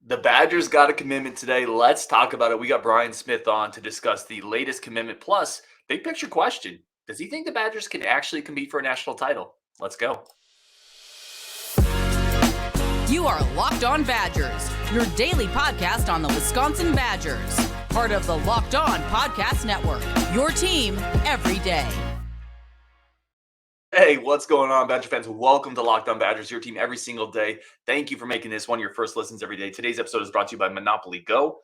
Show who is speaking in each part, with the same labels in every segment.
Speaker 1: The Badgers got a commitment today. Let's talk about it. We got Brian Smith on to discuss the latest commitment. Plus, big picture question. Does he think the Badgers can actually compete for a national title? Let's go.
Speaker 2: You are Locked On Badgers, your daily podcast on the Wisconsin Badgers. Part of the Locked On Podcast Network, your team every day.
Speaker 1: Hey, what's going on, Badger fans? Welcome to Locked On Badgers, your team every single day. Thank you for making this one of your first listens every day. Today's episode is brought to you by Monopoly Go.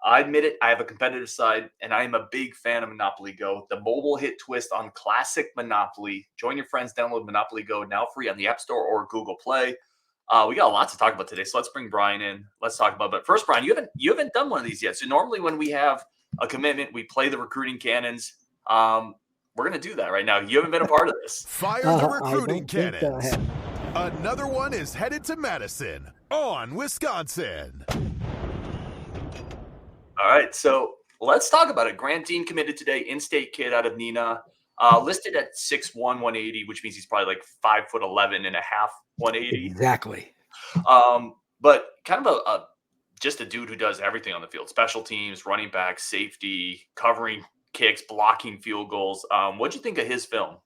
Speaker 1: I admit it, I have a competitive side, and I am a big fan of Monopoly Go, the mobile hit twist on classic Monopoly. Join your friends, download Monopoly Go, now free on the App Store or Google Play. We got a lot to talk about today, so let's bring Brian in. Let's talk about it. But first, Brian, you haven't done one of these yet. So normally when we have a commitment, we play the recruiting cannons. We're going to do that right now. You haven't been a part of this.
Speaker 3: Fire the recruiting cannons. Another one is headed to Madison on Wisconsin.
Speaker 1: All right, so let's talk about it. Grant Dean committed today, in-state kid out of Neenah, listed at 6'1", 180, which means he's probably like 5'11" and a half, 180.
Speaker 4: Exactly.
Speaker 1: But kind of just a dude who does everything on the field: special teams, running back, safety, covering kicks, blocking field goals. What'd you think of his film?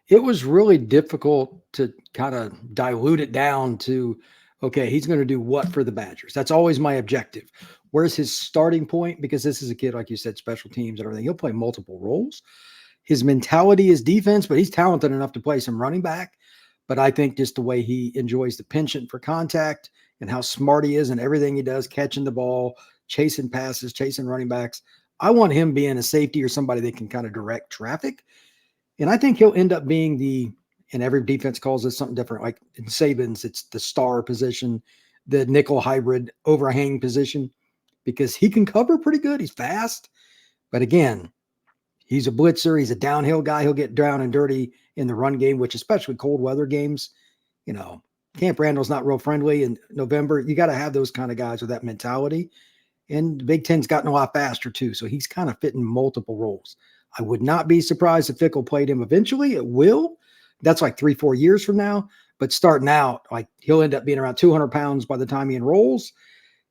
Speaker 4: It was really difficult to kind of dilute it down to, okay, he's going to do what for the Badgers? That's always my objective. Where's his starting point? Because this is a kid, like you said, special teams and everything. He'll play multiple roles. His mentality is defense, but he's talented enough to play some running back. But I think just the way he enjoys the penchant for contact and how smart he is in everything he does, catching the ball, chasing passes, chasing running backs. I want him being a safety or somebody that can kind of direct traffic. And I think he'll end up being and every defense calls it something different. Like in Saban's, it's the star position, the nickel hybrid overhang position, because he can cover pretty good. He's fast. But again, he's a blitzer. He's a downhill guy. He'll get down and dirty in the run game, which especially cold weather games, Camp Randall's not real friendly in November. You got to have those kind of guys with that mentality. And the Big Ten's gotten a lot faster too. So he's kind of fitting multiple roles. I would not be surprised if Fickell played him eventually. It will. That's like 3-4 years from now. But starting out, like he'll end up being around 200 pounds by the time he enrolls.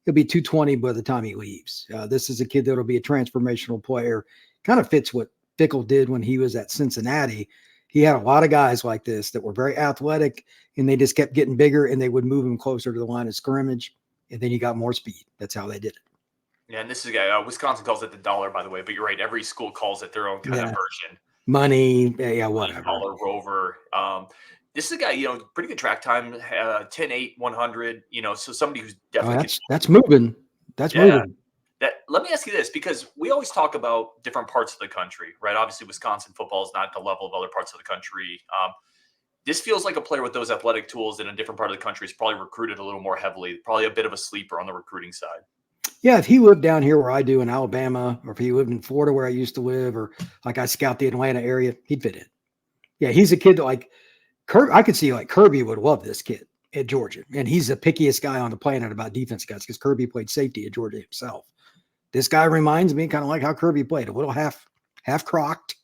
Speaker 4: He'll be 220 by the time he leaves. This is a kid that'll be a transformational player. Kind of fits what Fickell did when he was at Cincinnati. He had a lot of guys like this that were very athletic, and they just kept getting bigger, and they would move him closer to the line of scrimmage, and then you got more speed. That's how they did it.
Speaker 1: Yeah, and this is a guy, Wisconsin calls it the dollar, by the way, but you're right. Every school calls it their own kind of version.
Speaker 4: Money, whatever.
Speaker 1: Dollar Rover. This is a guy, pretty good track time, 10.8, 100, so somebody who's definitely.
Speaker 4: That's moving. That's moving.
Speaker 1: Let me ask you this, because we always talk about different parts of the country, right? Obviously, Wisconsin football is not the level of other parts of the country. This feels like a player with those athletic tools in a different part of the country is probably recruited a little more heavily, probably a bit of a sleeper on the recruiting side.
Speaker 4: Yeah, if he lived down here where I do in Alabama, or if he lived in Florida where I used to live, or like I scout the Atlanta area, he'd fit in. Yeah, he's a kid that like I could see like Kirby would love this kid at Georgia. And he's the pickiest guy on the planet about defense guys because Kirby played safety at Georgia himself. This guy reminds me kind of like how Kirby played, a little half crocked,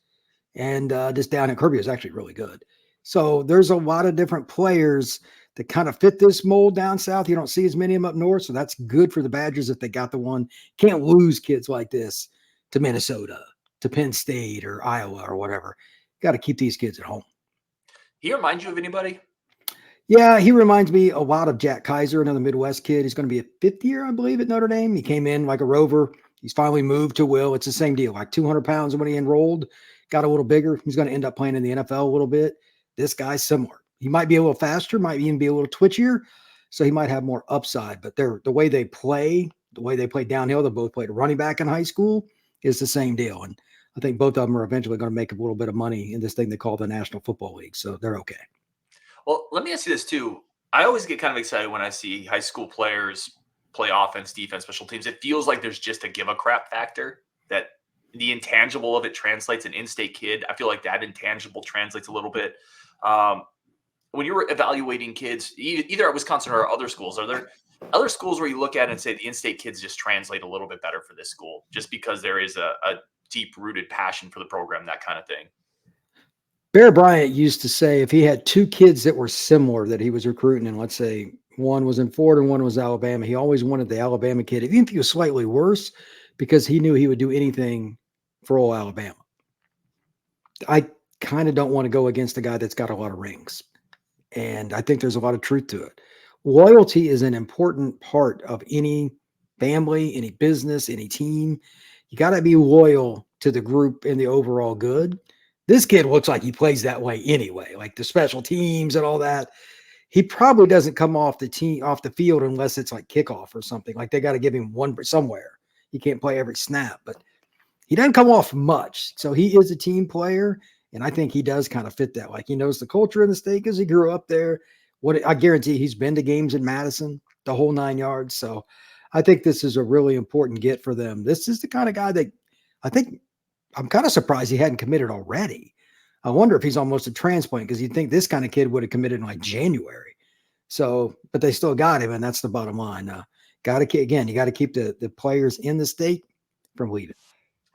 Speaker 4: and just down at Kirby was actually really good. So there's a lot of different players that kind of fit this mold down south. You don't see as many of them up north, so that's good for the Badgers if they got the one. Can't lose kids like this to Minnesota, to Penn State or Iowa or whatever. Got to keep these kids at home.
Speaker 1: He reminds you of anybody?
Speaker 4: Yeah, he reminds me a lot of Jack Kaiser, another Midwest kid. He's going to be a fifth year, I believe, at Notre Dame. He came in like a rover. He's finally moved to Will. It's the same deal, like 200 pounds when he enrolled, got a little bigger. He's going to end up playing in the NFL a little bit. This guy's similar. He might be a little faster, might even be a little twitchier, so he might have more upside. But the way they play downhill, they both played running back in high school, is the same deal. And I think both of them are eventually going to make a little bit of money in this thing they call the National Football League, so they're okay.
Speaker 1: Well, let me ask you this too. I always get kind of excited when I see high school players play offense, defense, special teams. It feels like there's just a give a crap factor, that the intangible of it translates. An in-state kid, I feel like that intangible translates a little bit. When you're evaluating kids, either at Wisconsin or other schools, are there other schools where you look at it and say the in-state kids just translate a little bit better for this school just because there is a deep-rooted passion for the program, that kind of thing?
Speaker 4: Bear Bryant used to say if he had two kids that were similar that he was recruiting in, let's say, One was in Florida and one was Alabama. He always wanted the Alabama kid, even if he was slightly worse, because he knew he would do anything for old Alabama. I kind of don't want to go against a guy that's got a lot of rings. And I think there's a lot of truth to it. Loyalty is an important part of any family, any business, any team. You got to be loyal to the group and the overall good. This kid looks like he plays that way anyway, like the special teams and all that. He probably doesn't come off the field unless it's like kickoff or something. Like they got to give him one somewhere. He can't play every snap, but he doesn't come off much. So he is a team player. And I think he does kind of fit that. Like he knows the culture in the state because he grew up there. I guarantee he's been to games in Madison, the whole 9 yards. So I think this is a really important get for them. This is the kind of guy that I think I'm kind of surprised he hadn't committed already. I wonder if he's almost a transplant because you'd think this kind of kid would have committed in like January. So, but they still got him, and that's the bottom line. You got to keep the players in the state from leaving.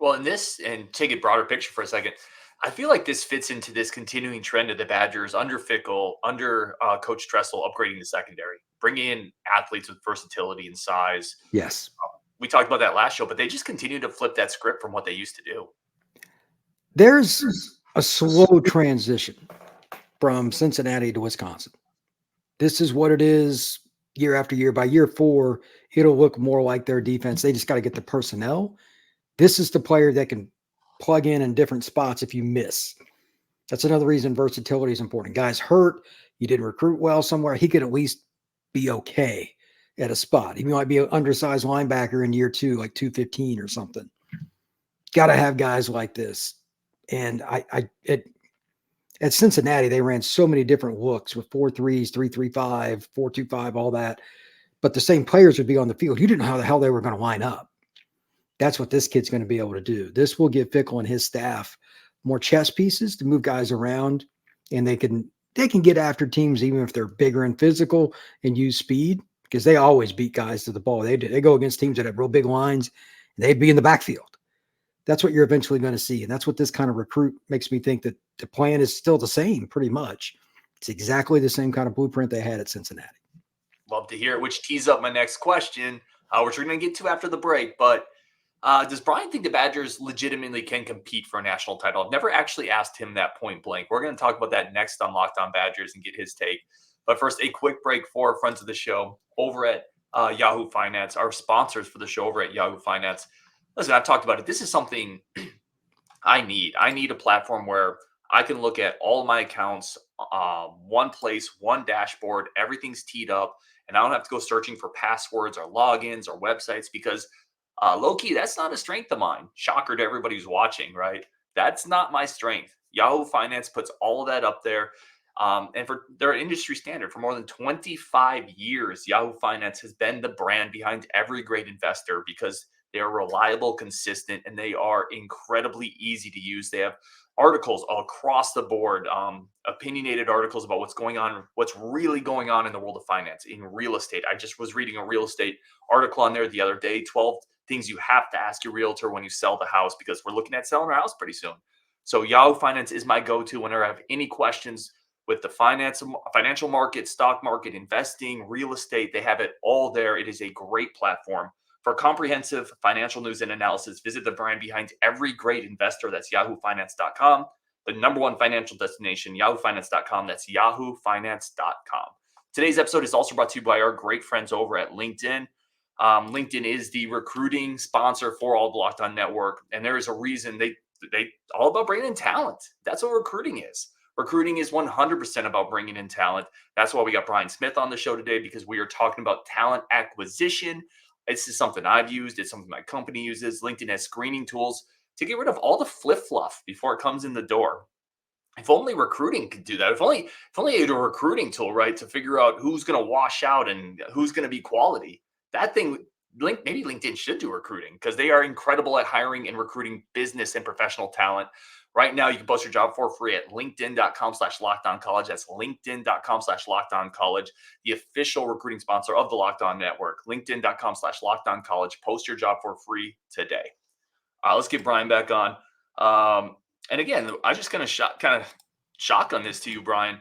Speaker 1: Well, and take a broader picture for a second, I feel like this fits into this continuing trend of the Badgers under Fickell, under Coach Tressel, upgrading the secondary, bringing in athletes with versatility and size.
Speaker 4: Yes.
Speaker 1: We talked about that last show, but they just continue to flip that script from what they used to do.
Speaker 4: There's a slow transition from Cincinnati to Wisconsin. This is what it is year after year. By year 4, it'll look more like their defense. They just got to get the personnel. This is the player that can plug in different spots if you miss. That's another reason versatility is important. Guys hurt, you didn't recruit well somewhere, he could at least be okay at a spot. He might be an undersized linebacker in year 2, like 215 or something. Got to have guys like this. And at Cincinnati, they ran so many different looks with 4-3s, 3-3-5, 4-2-5, all that. But the same players would be on the field. You didn't know how the hell they were going to line up. That's what this kid's going to be able to do. This will give Fickell and his staff more chess pieces to move guys around, and they can get after teams even if they're bigger and physical and use speed because they always beat guys to the ball. They go against teams that have real big lines, and they'd be in the backfield. That's what you're eventually going to see, and that's what this kind of recruit makes me think that the plan is still the same pretty much. It's exactly the same kind of blueprint they had at Cincinnati.
Speaker 1: Love to hear it, which tees up my next question, which we're going to get to after the break, but does Brian think the Badgers legitimately can compete for a national title? I've never actually asked him that point blank. We're going to talk about that next on Locked On Badgers and get his take. But first, a quick break for friends of the show over at Yahoo Finance, our sponsors for the show over at Yahoo Finance. Listen, I've talked about it. This is something I need. I need a platform where I can look at all my accounts, one place, one dashboard, everything's teed up, and I don't have to go searching for passwords or logins or websites because low-key, that's not a strength of mine. Shocker to everybody who's watching, right? That's not my strength. Yahoo Finance puts all of that up there. And for their industry standard, for more than 25 years, Yahoo Finance has been the brand behind every great investor because they are reliable, consistent, and they are incredibly easy to use. They have articles all across the board, opinionated articles about what's going on, what's really going on in the world of finance, in real estate. I just was reading a real estate article on there the other day, 12 things you have to ask your realtor when you sell the house because we're looking at selling our house pretty soon. So Yahoo Finance is my go-to whenever I have any questions with the financial market, stock market, investing, real estate. They have it all there. It is a great platform. For comprehensive financial news and analysis, visit the brand behind every great investor. That's yahoofinance.com. The number one financial destination, yahoofinance.com. That's yahoofinance.com. Today's episode is also brought to you by our great friends over at LinkedIn. LinkedIn is the recruiting sponsor for all the Locked On Network, and there is a reason they all about bringing in talent. That's what recruiting is. Recruiting is 100% about bringing in talent. That's why we got Brian Smith on the show today, because we are talking about talent acquisition. This is something I've used. It's something my company uses. LinkedIn has screening tools to get rid of all the flip-fluff before it comes in the door. If only recruiting could do that. If only you had a recruiting tool, right, to figure out who's going to wash out and who's going to be quality. That thing, maybe LinkedIn should do recruiting because they are incredible at hiring and recruiting business and professional talent. Right now, you can post your job for free at linkedin.com/lockedoncollege. That's linkedin.com/lockedoncollege, the official recruiting sponsor of the Locked On Network. LinkedIn.com/lockedoncollege. Post your job for free today. Let's get Brian back on. And again, I'm just going to shotgun this to you, Brian.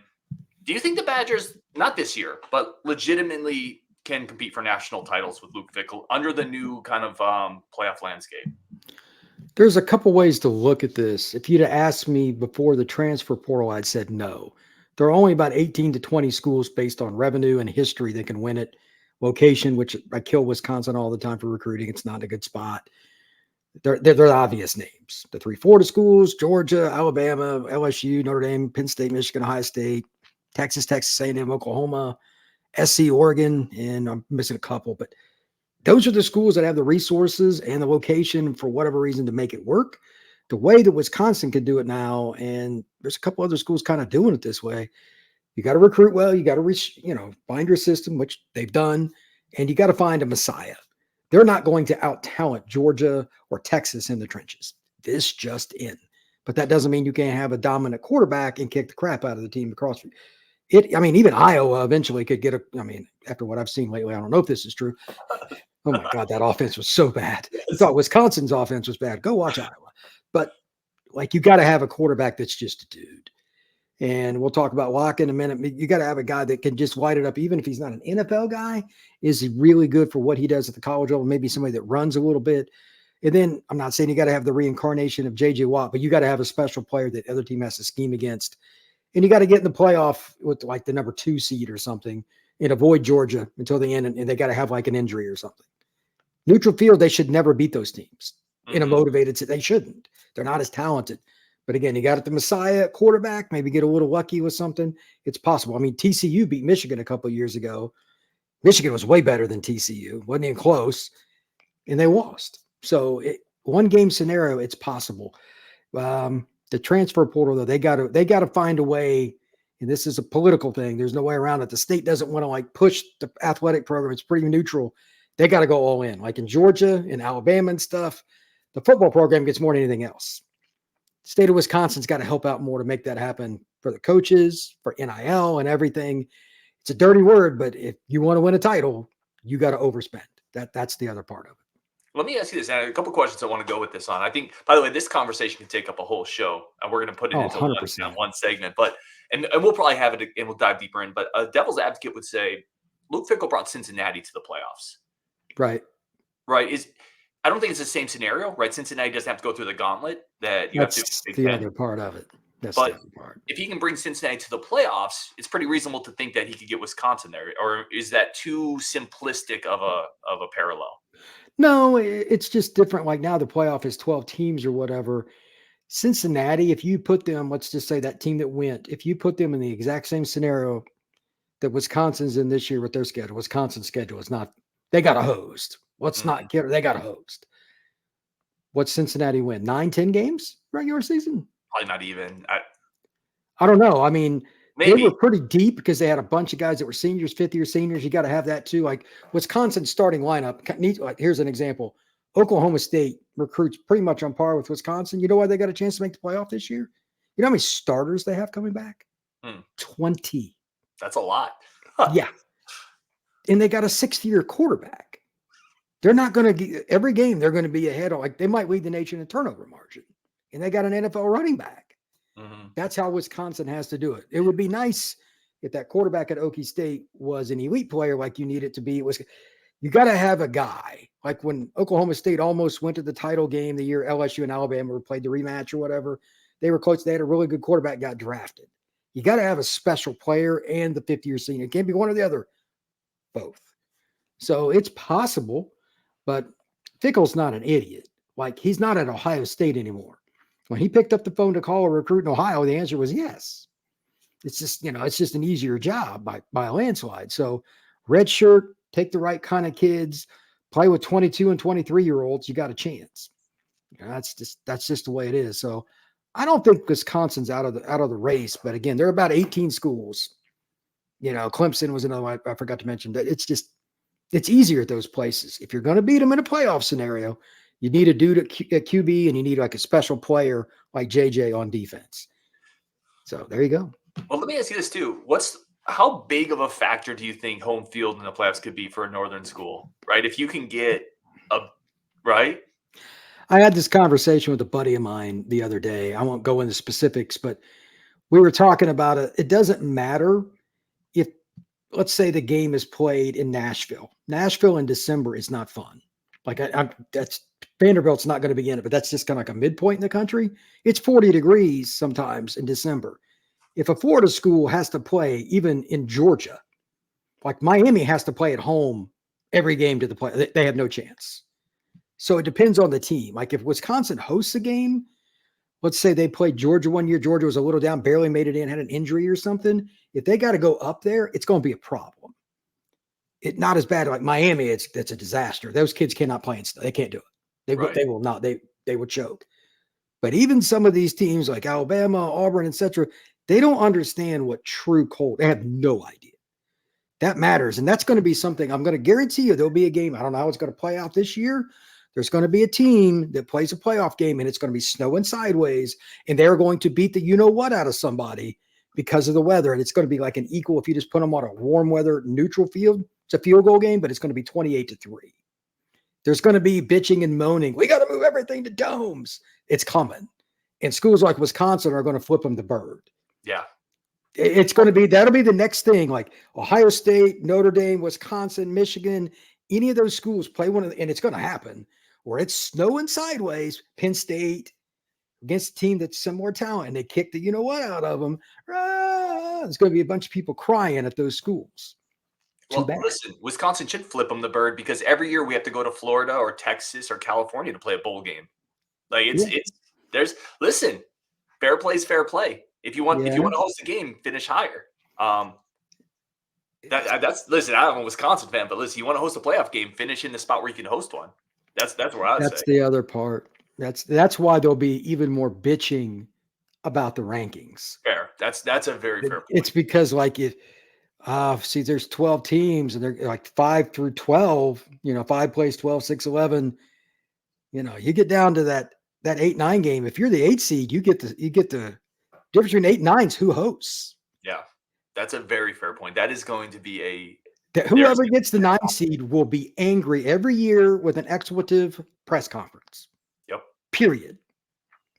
Speaker 1: Do you think the Badgers, not this year, but legitimately can compete for national titles with Luke Fickell under the new kind of playoff landscape?
Speaker 4: There's a couple ways to look at this. If you'd have asked me before the transfer portal, I'd said no. There are only about 18 to 20 schools based on revenue and history that can win it. Location, which I kill Wisconsin all the time for recruiting. It's not a good spot. They're the obvious names. The 3 Florida schools, Georgia, Alabama, LSU, Notre Dame, Penn State, Michigan, Ohio State, Texas, Texas A&M, Oklahoma, SC, Oregon, and I'm missing a couple, but those are the schools that have the resources and the location for whatever reason to make it work. The way that Wisconsin could do it now, and there's a couple other schools kind of doing it this way. You got to recruit well. You got to find your system, which they've done, and you got to find a messiah. They're not going to out-talent Georgia or Texas in the trenches. This just in. But that doesn't mean you can't have a dominant quarterback and kick the crap out of the team across. Even Iowa eventually could get after what I've seen lately, I don't know if this is true. Oh my God, that offense was so bad. I thought Wisconsin's offense was bad. Go watch Iowa. But you got to have a quarterback that's just a dude. And we'll talk about Locke in a minute. You got to have a guy that can just light it up, even if he's not an NFL guy. Is he really good for what he does at the college level? Maybe somebody that runs a little bit. And then I'm not saying you got to have the reincarnation of J.J. Watt, but you got to have a special player that the other team has to scheme against. And you got to get in the playoff with the number 2 seed or something and avoid Georgia until the end. And they got to have an injury or something. Neutral field, they should never beat those teams in a motivated. They shouldn't. They're not as talented. But again, you got the Messiah quarterback, maybe get a little lucky with something. It's possible. TCU beat Michigan a couple of years ago. Michigan was way better than TCU. Wasn't even close. And they lost. So one game scenario, it's possible. The transfer portal, though, they got to find a way, and this is a political thing. There's no way around it. The state doesn't want to push the athletic program. It's pretty neutral. They got to go all in. Like in Georgia and Alabama and stuff, the football program gets more than anything else. State of Wisconsin's got to help out more to make that happen for the coaches, for NIL and everything. It's a dirty word, but if you want to win a title, you got to overspend. That's the other part of it.
Speaker 1: Let me ask you this. I have a couple questions I want to go with this on. I think, by the way, this conversation can take up a whole show, and we're going to put it into one segment. But and we'll probably have it, and we'll dive deeper in. But a devil's advocate would say Luke Fickell brought Cincinnati to the playoffs.
Speaker 4: Right.
Speaker 1: I don't think it's the same scenario, right? Cincinnati doesn't have to go through the gauntlet that you have to.
Speaker 4: That's the other part of it. That's
Speaker 1: but
Speaker 4: the other part.
Speaker 1: If he can bring Cincinnati to the playoffs, it's pretty reasonable to think that he could get Wisconsin there. Or is that too simplistic of a parallel?
Speaker 4: No, it's just different. Like now the playoff is 12 teams or whatever. Cincinnati, if you put them, let's just say that team that went, if you put them in the exact same scenario that Wisconsin's in this year with their schedule, Wisconsin's schedule is not, they got a host. Let's not get her. They got a host. What's Cincinnati win? 9-10 games regular season?
Speaker 1: Probably not even.
Speaker 4: I don't know.
Speaker 1: Maybe.
Speaker 4: They were pretty deep because they had a bunch of guys that were seniors, 5th-year seniors. You got to have that too. Like Wisconsin's starting lineup. Here's an example. Oklahoma State recruits pretty much on par with Wisconsin. You know why they got a chance to make the playoff this year? You know how many starters they have coming back? 20.
Speaker 1: That's a lot.
Speaker 4: Yeah. And they got a 6th-year quarterback. They're not going to get every game. They're going to be ahead of, they might lead the nation in turnover margin, and they got an NFL running back. That's how Wisconsin has to do it. It would be nice if that quarterback at Okie State was an elite player like you need it to be. You got to have a guy like when Oklahoma State almost went to the title game the year LSU and Alabama played the rematch or whatever. They were close. They had a really good quarterback, got drafted. You got to have a special player and the 5th-year senior. It can't be one or the other, both. So it's possible. But Fickell's not an idiot. He's not at Ohio State anymore. When he picked up the phone to call a recruit in Ohio, the answer was yes. It's just, it's just an easier job by a landslide. So red shirt, take the right kind of kids, play with 22 and 23-year-olds, you got a chance. That's just the way it is. So I don't think Wisconsin's out of the race. But again, there are about 18 schools. Clemson was another one I forgot to mention. That it's easier at those places. If you're going to beat them in a playoff scenario, you need a dude at QB and you need a special player like JJ on defense. So there you go.
Speaker 1: Well, let me ask you this too. How big of a factor do you think home field in the playoffs could be for a northern school, right? If you can get right?
Speaker 4: I had this conversation with a buddy of mine the other day. I won't go into specifics, but we were talking about it. It doesn't matter let's say the game is played in Nashville. Nashville in December is not fun. Like that's Vanderbilt's not going to be in it, but that's just kind of like a midpoint in the country. It's 40 degrees sometimes in December. If a Florida school has to play, even in Georgia, like Miami has to play at home every game to the play, they have no chance. So it depends on the team. Like if Wisconsin hosts a game, let's say they played Georgia one year, Georgia was a little down, barely made it in, had an injury or something. If they got to go up there, it's going to be a problem. Not as bad like Miami. It's a disaster. Those kids cannot play. They can't do it. They will not. They will choke. But even some of these teams like Alabama, Auburn, etc., they don't understand what true cold. They have no idea. That matters, and that's going to be something. I'm going to guarantee you there'll be a game. I don't know how it's going to play out this year. There's going to be a team that plays a playoff game, and it's going to be snowing sideways, and they're going to beat the you-know-what out of somebody because of the weather, and it's going to be like an equal if you just put them on a warm weather neutral field. It's a field goal game, but it's going to be 28-3. There's going to be bitching and moaning. We got to move everything to domes. It's coming. And schools like Wisconsin are going to flip them the bird.
Speaker 1: Yeah.
Speaker 4: It's going to be, that'll be the next thing. Like Ohio State, Notre Dame, Wisconsin, Michigan, any of those schools play one of the, and it's going to happen where it's snowing sideways. Penn State against a team that's similar talent and they kick the you-know-what out of them. There's going to be a bunch of people crying at those schools.
Speaker 1: Well, listen, Wisconsin should flip them the bird because every year we have to go to Florida or Texas or California to play a bowl game. Like listen, fair play is fair play. If you want to host a game, finish higher. Listen, I'm a Wisconsin fan, but listen, you want to host a playoff game, finish in the spot where you can host one. That's where I'd say.
Speaker 4: That's the other part. That's why there'll be even more bitching about the rankings.
Speaker 1: Fair. That's a very fair point.
Speaker 4: It's because like there's 12 teams and they're like 5 through 12, 5 plays 12, 6, 11. You get down to that 8-9 game. If you're the 8 seed, you get the difference between 8 and 9 is who hosts.
Speaker 1: Yeah. That's a very fair point. That is going to be
Speaker 4: whoever gets the 9 seed will be angry every year with an expletive press conference.
Speaker 1: Yep.
Speaker 4: Period.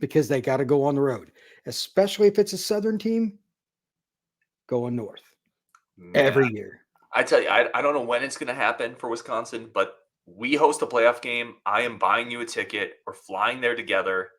Speaker 4: Because they got to go on the road, especially if it's a Southern team going north. Every year.
Speaker 1: I tell you, I don't know when it's going to happen for Wisconsin, but we host a playoff game. I am buying you a ticket. We're flying there together.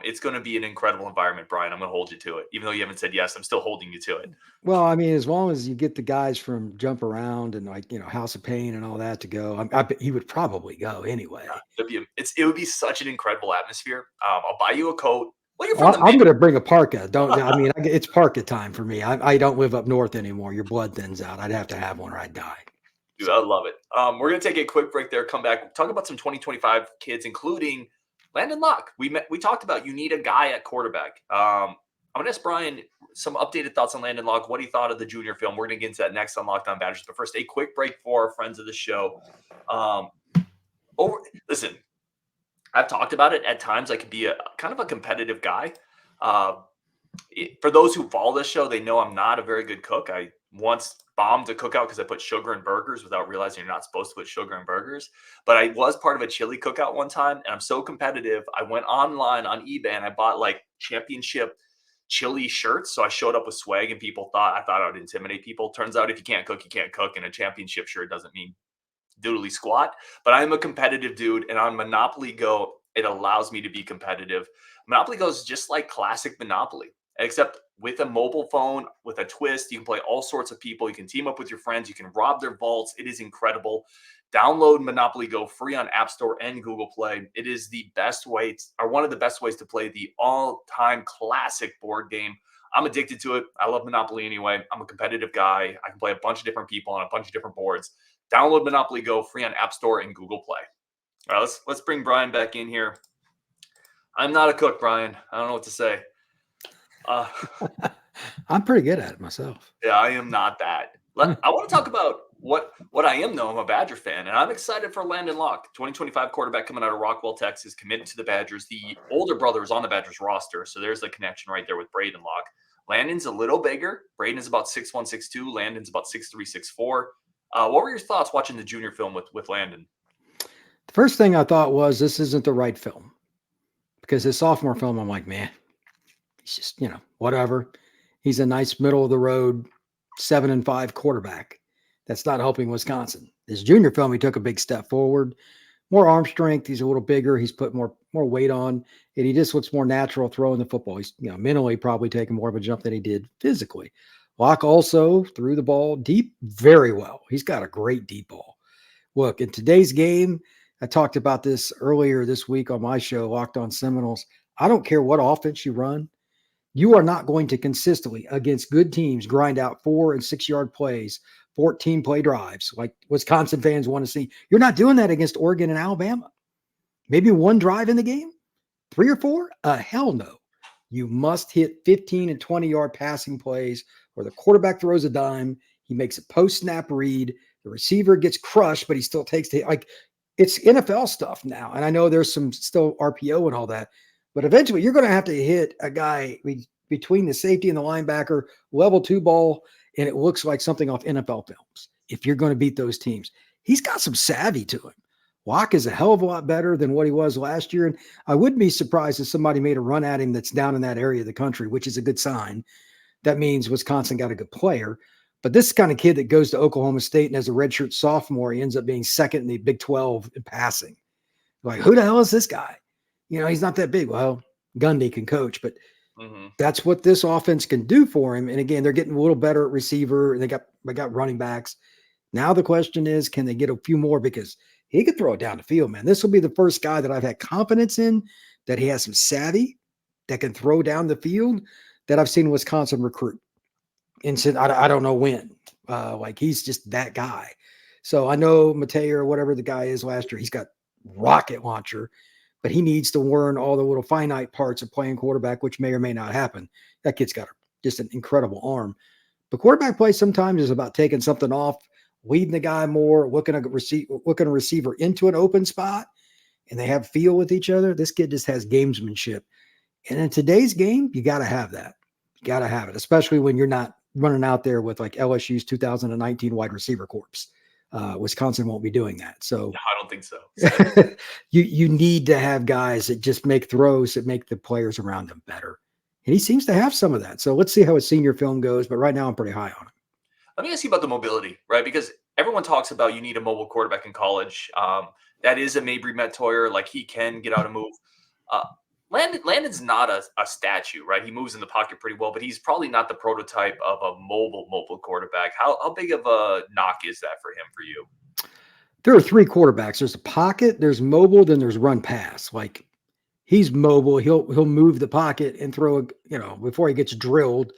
Speaker 1: It's going to be an incredible environment, Brian. I'm going to hold you to it. Even though you haven't said yes, I'm still holding you to it.
Speaker 4: Well, I mean, as long as you get the guys from Jump Around and House of Pain and all that to go, I bet he would probably go anyway.
Speaker 1: Yeah, it would be such an incredible atmosphere. I'll buy you a coat.
Speaker 4: I'm going to bring a parka. It's parka time for me. I don't live up north anymore. Your blood thins out. I'd have to have one or I'd die.
Speaker 1: Dude, I love it. We're going to take a quick break there. Come back. Talk about some 2025 kids, including Landyn Locke. We talked about you need a guy at quarterback. I'm going to ask Brian some updated thoughts on Landyn Locke, what he thought of the junior film. We're going to get into that next on Locked On Badgers. But first, a quick break for our friends of the show. Listen. I've talked about it. At times I can be a kind of a competitive guy. For those who follow this show, they know I'm not a very good cook. I once bombed a cookout because I put sugar in burgers without realizing you're not supposed to put sugar in burgers. But I was part of a chili cookout one time, and I'm so competitive. I went online on eBay and I bought like championship chili shirts. So I showed up with swag and I thought I would intimidate people. Turns out if you can't cook, you can't cook. And a championship shirt doesn't mean doodly squat, but I'm a competitive dude, and on Monopoly Go, it allows me to be competitive. Monopoly Go is just like classic Monopoly, except with a mobile phone, with a twist. You can play all sorts of people. You can team up with your friends. You can rob their vaults. It is incredible. Download Monopoly Go free on App Store and Google Play. It is the best way, or one of the best ways to play the all-time classic board game. I'm addicted to it. I love Monopoly anyway. I'm a competitive guy. I can play a bunch of different people on a bunch of different boards. Download Monopoly Go free on App Store and Google Play. All right, let's bring Brian back in here. I'm not a cook, Brian. I don't know what to say.
Speaker 4: I'm pretty good at it myself.
Speaker 1: Yeah, I am not that. I want to talk about what I am, though. I'm a Badger fan, and I'm excited for Landyn Locke, 2025 quarterback coming out of Rockwell, Texas, committed to the Badgers. The older brother is on the Badgers roster, so there's the connection right there with Braden Locke. Landyn's a little bigger. Braden is about 6'1", 6'2". Landyn's about 6'3", 6'4". What were your thoughts watching the junior film with Landyn?
Speaker 4: The first thing I thought was this isn't the right film, because his sophomore film, I'm like, man, he's just, whatever. He's a nice middle of the road 7-5 quarterback. That's not helping Wisconsin. His junior film, he took a big step forward. More arm strength. He's a little bigger. He's put more weight on, and he just looks more natural throwing the football. He's mentally probably taking more of a jump than he did physically. Locke also threw the ball deep very well. He's got a great deep ball. Look, in today's game, I talked about this earlier this week on my show, Locked On Seminoles. I don't care what offense you run. You are not going to consistently, against good teams, grind out 4 and 6 yard plays, 14 play drives like Wisconsin fans want to see. You're not doing that against Oregon and Alabama. Maybe one drive in the game, 3 or 4? Hell no. You must hit 15 and 20 yard passing plays where the quarterback throws a dime. He makes a post snap read. The receiver gets crushed, but he still takes the, like, it's NFL stuff now. And I know there's some still RPO and all that, but eventually you're going to have to hit a guy between the safety and the linebacker, level 2 ball, and it looks like something off NFL films if you're going to beat those teams. He's got some savvy to him. Locke is a hell of a lot better than what he was last year. And I wouldn't be surprised if somebody made a run at him that's down in that area of the country, which is a good sign. That means Wisconsin got a good player. But this kind of kid that goes to Oklahoma State and as a redshirt sophomore, he ends up being second in the Big 12 in passing. Like, who the hell is this guy? He's not that big. Well, Gundy can coach, but that's what this offense can do for him. And again, they're getting a little better at receiver, and they got running backs. Now the question is, can they get a few more? Because he could throw it down the field, man. This will be the first guy that I've had confidence in, that he has some savvy, that can throw down the field, that I've seen Wisconsin recruit. And said, I don't know when. Like, he's just that guy. So I know Mateo or whatever the guy is last year, he's got rocket launcher, but he needs to learn all the little finite parts of playing quarterback, which may or may not happen. That kid's got just an incredible arm. But quarterback play sometimes is about taking something off, leading the guy more, looking a receiver into an open spot, and they have feel with each other. This kid just has gamesmanship. And in today's game, you got to have that. You got to have it, especially when you're not running out there with like LSU's 2019 wide receiver corps. Wisconsin won't be doing that. So
Speaker 1: no, I don't think so.
Speaker 4: you need to have guys that just make throws that make the players around them better. And he seems to have some of that. So let's see how his senior film goes. But right now I'm pretty high on him.
Speaker 1: Let me ask you about the mobility, right? Because everyone talks about you need a mobile quarterback in college. That is a Mabry Mettoyer. Like, he can get out and move. Landon's not a statue, right? He moves in the pocket pretty well, but he's probably not the prototype of a mobile quarterback. How big of a knock is that for him, for you?
Speaker 4: There are 3 quarterbacks. There's a pocket, there's mobile, then there's run pass. Like, he's mobile. He'll move the pocket and throw, before he gets drilled,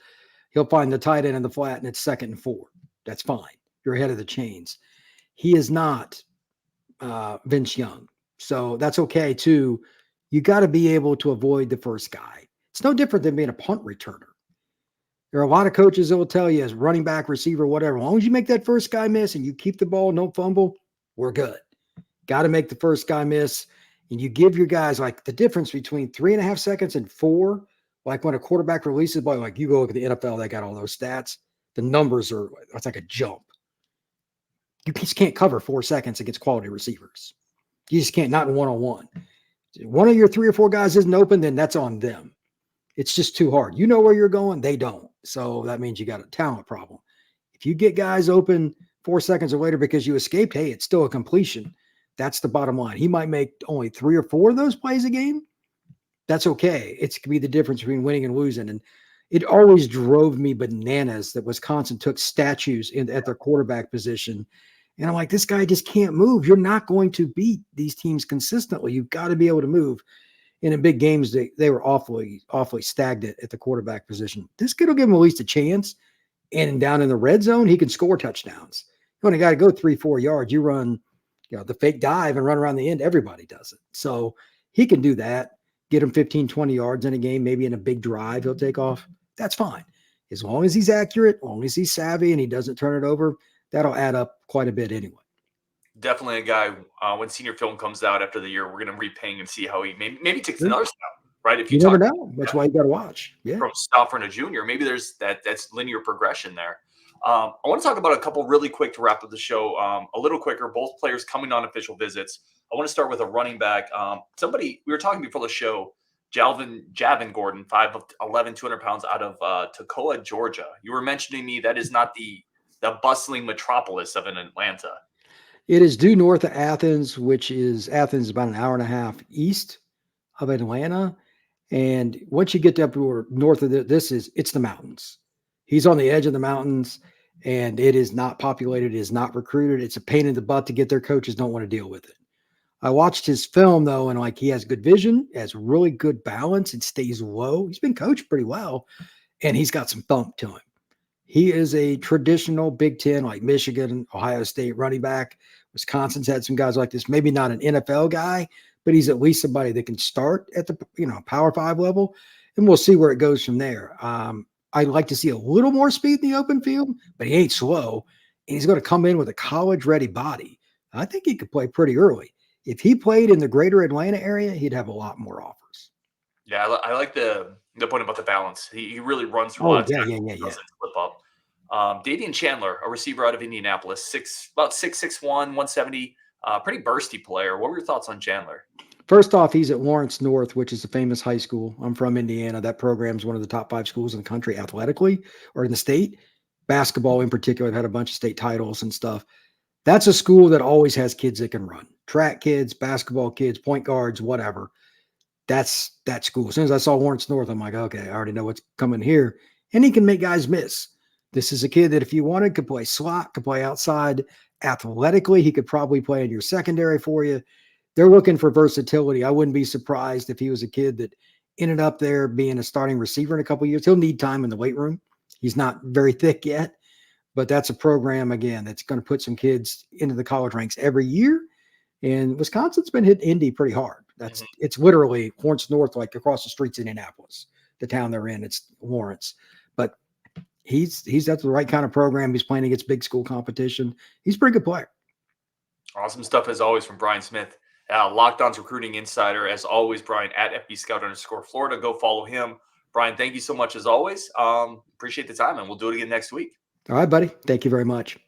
Speaker 4: he'll find the tight end in the flat and it's 2nd and 4. That's fine. You're ahead of the chains. He is not Vince Young. So that's okay too. You got to be able to avoid the first guy. It's no different than being a punt returner. There are a lot of coaches that will tell you, as running back, receiver, whatever, as long as you make that first guy miss and you keep the ball, don't fumble, we're good. Got to make the first guy miss. And you give your guys, like, the difference between 3.5 seconds and 4, like when a quarterback releases the ball, like, you go look at the NFL, they got all those stats. The numbers it's like a jump. You just can't cover 4 seconds against quality receivers. You just can't, not in one-on-one. One of your 3 or 4 guys isn't open, then that's on them. It's just too hard. You know where you're going, they don't. So that means you got a talent problem. If you get guys open 4 seconds or later because you escaped, hey, it's still a completion. That's the bottom line. He might make only 3 or 4 of those plays a game. That's okay. It could be the difference between winning and losing. And it always drove me bananas that Wisconsin took statues at their quarterback position. And I'm like, this guy just can't move. You're not going to beat these teams consistently. You've got to be able to move. And in big games, they were awfully stagnant at the quarterback position. This kid will give him at least a chance. And down in the red zone, he can score touchdowns. You only got to go 3-4 yards. You run, the fake dive and run around the end. Everybody does it. So he can do that. Get him 15, 20 yards in a game, maybe in a big drive he'll take off. That's fine. As long as he's accurate, as long as he's savvy and he doesn't turn it over, that'll add up quite a bit anyway.
Speaker 1: Definitely a guy, when senior film comes out after the year, we're going to reping and see how he maybe takes another step, right? If
Speaker 4: you never know. That's why you got to watch. Yeah.
Speaker 1: From sophomore to junior, maybe there's that's linear progression there. I want to talk about a couple really quick to wrap up the show. A little quicker, both players coming on official visits. I want to start with a running back. Somebody, we were talking before the show, Javin Gordon, 5'11", 200 pounds, out of Toccoa, Georgia. You were mentioning to me that is not the bustling metropolis of an Atlanta.
Speaker 4: It is due north of Athens, which is Athens about an hour and a half east of Atlanta. And once you get up north of it's the mountains. He's on the edge of the mountains, and it is not populated. It is not recruited. It's a pain in the butt to get there. Coaches don't want to deal with it. I watched his film, though, and he has good vision, has really good balance, and stays low. He's been coached pretty well, and he's got some thump to him. He is a traditional Big Ten, like Michigan, Ohio State running back. Wisconsin's had some guys like this, maybe not an NFL guy, but he's at least somebody that can start at the Power 5 level, and we'll see where it goes from there. I'd like to see a little more speed in the open field, but he ain't slow, and he's going to come in with a college-ready body. I think he could play pretty early. If he played in the greater Atlanta area, he'd have a lot more offers.
Speaker 1: Yeah, I like the point about the balance. He really runs through a
Speaker 4: Oh,
Speaker 1: lot of
Speaker 4: yeah.
Speaker 1: doesn't slip up. Davion Chandler, a receiver out of Indianapolis, about 6'1", 170, pretty bursty player. What were your thoughts on Chandler?
Speaker 4: First off, he's at Lawrence North, which is a famous high school. I'm from Indiana. That program is one of the top 5 schools in the country athletically, or in the state. Basketball in particular, I've had a bunch of state titles and stuff. That's a school that always has kids that can run. Track kids, basketball kids, point guards, whatever. That's that school. As soon as I saw Lawrence North, I'm like, okay, I already know what's coming here. And he can make guys miss. This is a kid that if you wanted could play slot, could play outside. Athletically, he could probably play in your secondary for you. They're looking for versatility. I wouldn't be surprised if he was a kid that ended up there being a starting receiver in a couple of years. He'll need time in the weight room. He's not very thick yet, but that's a program, again, that's going to put some kids into the college ranks every year. And Wisconsin's been hitting Indy pretty hard. It's literally Lawrence North, like across the streets in Indianapolis, the town they're in. It's Lawrence. But he's at the right kind of program. He's playing against big school competition. He's a pretty good player.
Speaker 1: Awesome stuff as always from Brian Smith, Locked On's recruiting insider. As always, Brian at FBScout_Florida. Go follow him. Brian, thank you so much as always. Appreciate the time, and we'll do it again next week.
Speaker 4: All right, buddy. Thank you very much.